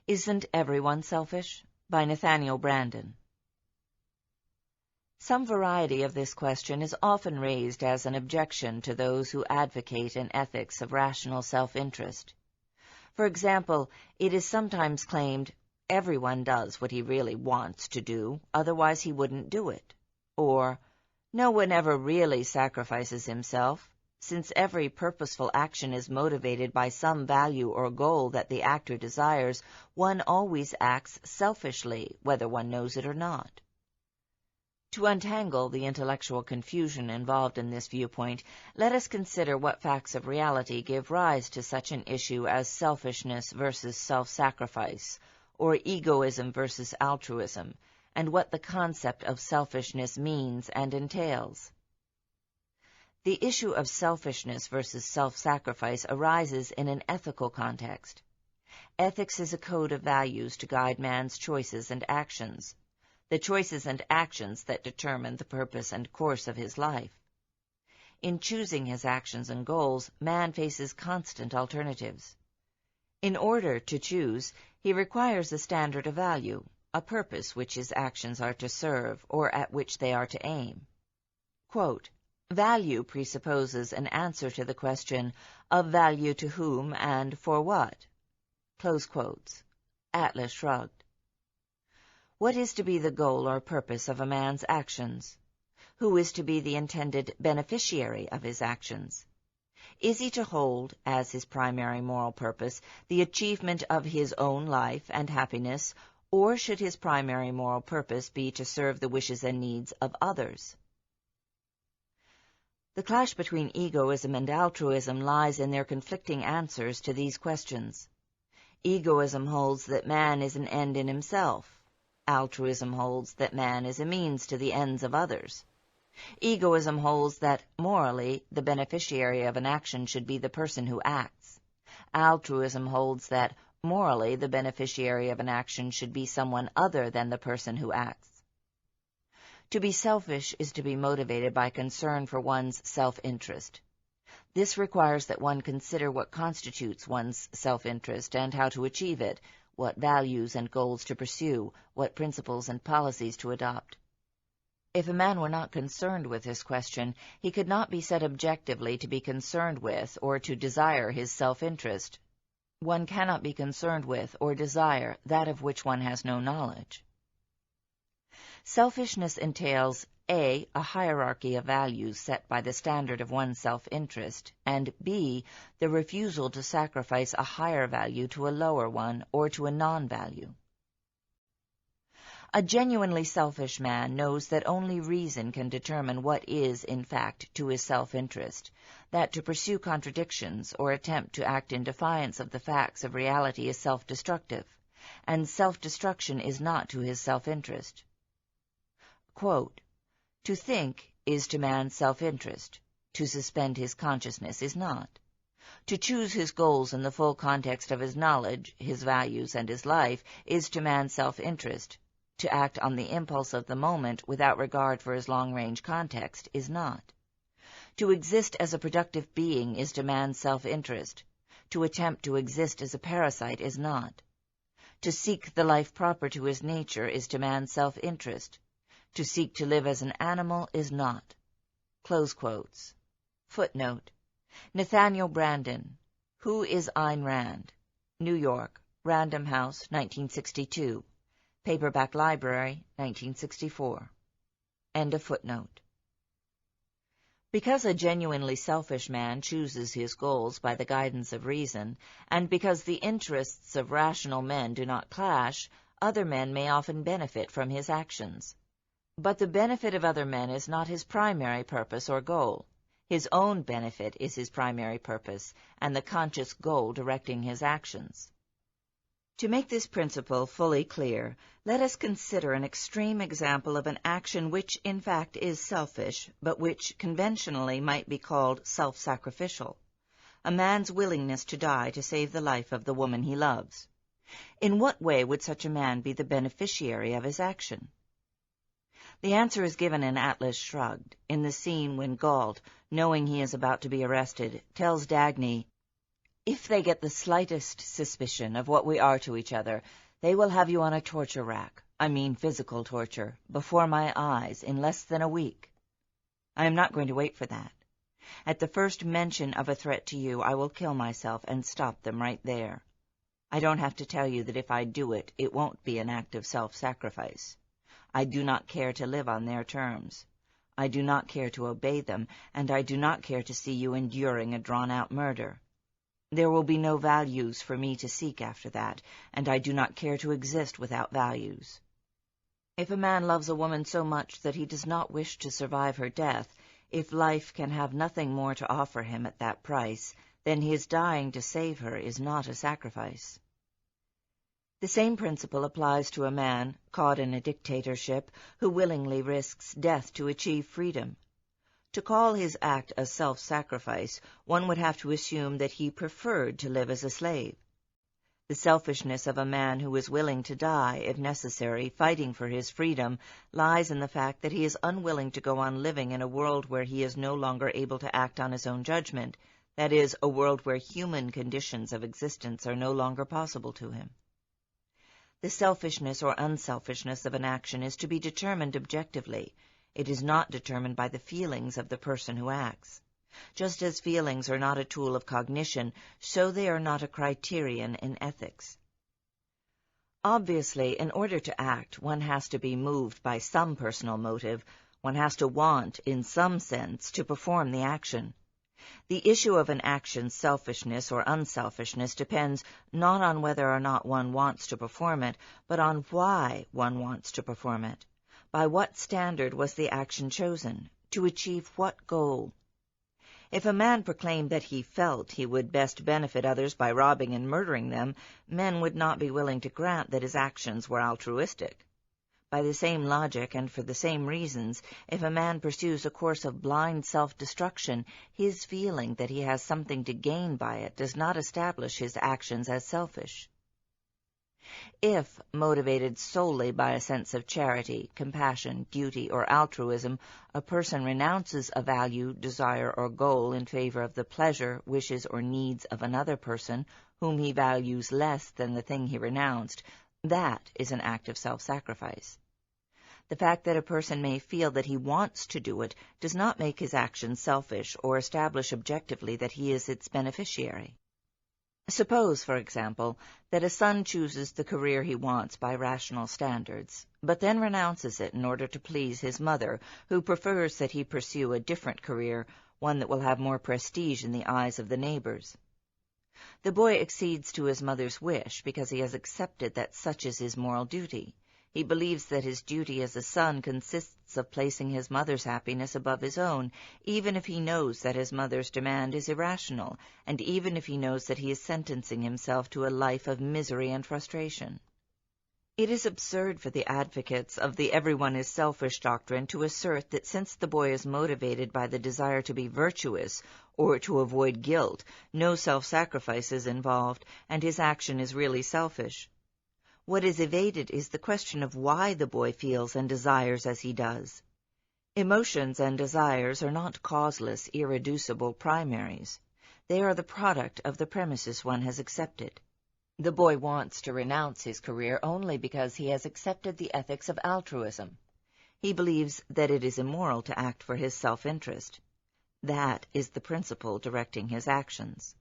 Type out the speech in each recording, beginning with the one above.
Isn't Everyone Selfish? By Nathaniel Branden. Some variety of this question is often raised as an objection to those who advocate an ethics of rational self-interest. For example, it is sometimes claimed, everyone does what he really wants to do, otherwise he wouldn't do it. Or, no one ever really sacrifices himself, since every purposeful action is motivated by some value or goal that the actor desires, one always acts selfishly, whether one knows it or not. To untangle the intellectual confusion involved in this viewpoint, let us consider what facts of reality give rise to such an issue as selfishness versus self-sacrifice, or egoism versus altruism, and what the concept of selfishness means and entails. The issue of selfishness versus self-sacrifice arises in an ethical context. Ethics is a code of values to guide man's choices and actions, the choices and actions that determine the purpose and course of his life. In choosing his actions and goals, man faces constant alternatives. In order to choose, he requires a standard of value, a purpose which his actions are to serve or at which they are to aim. Quote, value presupposes an answer to the question, of value to whom and for what? Close quotes. Atlas shrugged. What is to be the goal or purpose of a man's actions? Who is to be the intended beneficiary of his actions? Is he to hold, as his primary moral purpose, the achievement of his own life and happiness, or should his primary moral purpose be to serve the wishes and needs of others? The clash between egoism and altruism lies in their conflicting answers to these questions. Egoism holds that man is an end in himself. Altruism holds that man is a means to the ends of others. Egoism holds that, morally, the beneficiary of an action should be the person who acts. Altruism holds that, morally, the beneficiary of an action should be someone other than the person who acts. To be selfish is to be motivated by concern for one's self-interest. This requires that one consider what constitutes one's self-interest and how to achieve it, what values and goals to pursue, what principles and policies to adopt. If a man were not concerned with this question, he could not be said objectively to be concerned with or to desire his self-interest. One cannot be concerned with or desire that of which one has no knowledge. Selfishness entails A, a hierarchy of values set by the standard of one's self-interest, and B, the refusal to sacrifice a higher value to a lower one or to a non-value. A genuinely selfish man knows that only reason can determine what is, in fact, to his self-interest, that to pursue contradictions or attempt to act in defiance of the facts of reality is self-destructive, and self-destruction is not to his self-interest. Quote, to think is to man's self-interest. To suspend his consciousness is not. To choose his goals in the full context of his knowledge, his values, and his life is to man's self-interest. To act on the impulse of the moment without regard for his long-range context is not. To exist as a productive being is to man's self-interest. To attempt to exist as a parasite is not. To seek the life proper to his nature is to man's self-interest. To seek to live as an animal is not. Close quotes. Footnote. Nathaniel Branden. Who is Ayn Rand? New York, Random House, 1962. Paperback Library, 1964. End of footnote. Because a genuinely selfish man chooses his goals by the guidance of reason, and because the interests of rational men do not clash, other men may often benefit from his actions. But the benefit of other men is not his primary purpose or goal. His own benefit is his primary purpose, and the conscious goal directing his actions. To make this principle fully clear, let us consider an extreme example of an action which, in fact, is selfish, but which conventionally might be called self-sacrificial. A man's willingness to die to save the life of the woman he loves. In what way would such a man be the beneficiary of his action? The answer is given in Atlas Shrugged, in the scene when Galt, knowing he is about to be arrested, tells Dagny, If they get the slightest suspicion of what we are to each other, they will have you on a torture rack, I mean physical torture, before my eyes in less than a week. I am not going to wait for that. At the first mention of a threat to you, I will kill myself and stop them right there. I don't have to tell you that if I do it, it won't be an act of self-sacrifice. I do not care to live on their terms. I do not care to obey them, and I do not care to see you enduring a drawn-out murder. There will be no values for me to seek after that, and I do not care to exist without values. If a man loves a woman so much that he does not wish to survive her death, if life can have nothing more to offer him at that price, then his dying to save her is not a sacrifice. The same principle applies to a man caught in a dictatorship who willingly risks death to achieve freedom. To call his act a self-sacrifice, one would have to assume that he preferred to live as a slave. The selfishness of a man who is willing to die, if necessary, fighting for his freedom, lies in the fact that he is unwilling to go on living in a world where he is no longer able to act on his own judgment, that is, a world where human conditions of existence are no longer possible to him. The selfishness or unselfishness of an action is to be determined objectively. It is not determined by the feelings of the person who acts. Just as feelings are not a tool of cognition, so they are not a criterion in ethics. Obviously, in order to act, one has to be moved by some personal motive. One has to want, in some sense, to perform the action. The issue of an action's selfishness or unselfishness depends not on whether or not one wants to perform it, but on why one wants to perform it. By what standard was the action chosen? To achieve what goal? If a man proclaimed that he felt he would best benefit others by robbing and murdering them, men would not be willing to grant that his actions were altruistic. By the same logic and for the same reasons, if a man pursues a course of blind self-destruction, his feeling that he has something to gain by it does not establish his actions as selfish. If, motivated solely by a sense of charity, compassion, duty, or altruism, a person renounces a value, desire, or goal in favor of the pleasure, wishes, or needs of another person, whom he values less than the thing he renounced, that is an act of self-sacrifice. The fact that a person may feel that he wants to do it does not make his action selfish or establish objectively that he is its beneficiary. Suppose, for example, that a son chooses the career he wants by rational standards, but then renounces it in order to please his mother, who prefers that he pursue a different career, one that will have more prestige in the eyes of the neighbors. The boy accedes to his mother's wish because he has accepted that such is his moral duty. He believes that his duty as a son consists of placing his mother's happiness above his own, even if he knows that his mother's demand is irrational, and even if he knows that he is sentencing himself to a life of misery and frustration. It is absurd for the advocates of the everyone is selfish doctrine to assert that since the boy is motivated by the desire to be virtuous or to avoid guilt, no self-sacrifice is involved, and his action is really selfish. What is evaded is the question of why the boy feels and desires as he does. Emotions and desires are not causeless, irreducible primaries. They are the product of the premises one has accepted. The boy wants to renounce his career only because he has accepted the ethics of altruism. He believes that it is immoral to act for his self-interest. That is the principle directing his actions.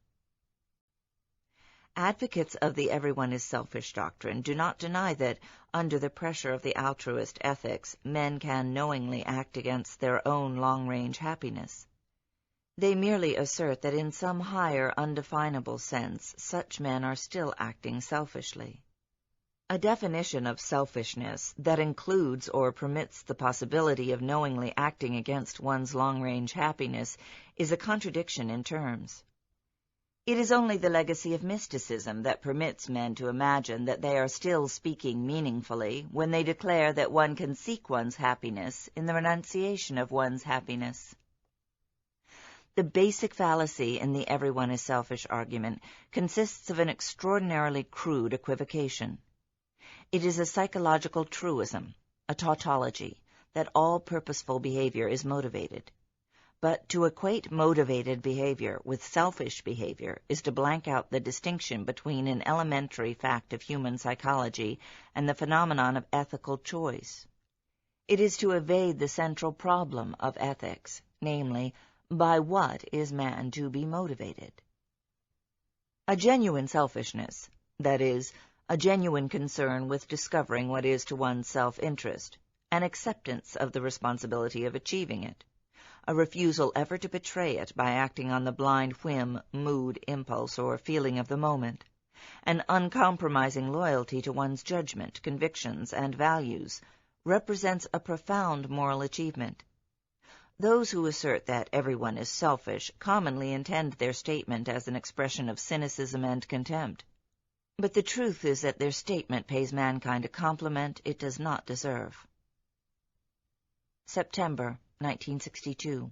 Advocates of the everyone is selfish doctrine do not deny that, under the pressure of the altruist ethics, men can knowingly act against their own long-range happiness. They merely assert that in some higher, undefinable sense, such men are still acting selfishly. A definition of selfishness that includes or permits the possibility of knowingly acting against one's long-range happiness is a contradiction in terms. It is only the legacy of mysticism that permits men to imagine that they are still speaking meaningfully when they declare that one can seek one's happiness in the renunciation of one's happiness. The basic fallacy in the everyone is selfish argument consists of an extraordinarily crude equivocation. It is a psychological truism, a tautology, that all purposeful behavior is motivated. But to equate motivated behavior with selfish behavior is to blank out the distinction between an elementary fact of human psychology and the phenomenon of ethical choice. It is to evade the central problem of ethics, namely, by what is man to be motivated? A genuine selfishness, that is, a genuine concern with discovering what is to one's self-interest, an acceptance of the responsibility of achieving it, a refusal ever to betray it by acting on the blind whim, mood, impulse, or feeling of the moment, an uncompromising loyalty to one's judgment, convictions, and values, represents a profound moral achievement. Those who assert that everyone is selfish commonly intend their statement as an expression of cynicism and contempt. But the truth is that their statement pays mankind a compliment it does not deserve. September 1962.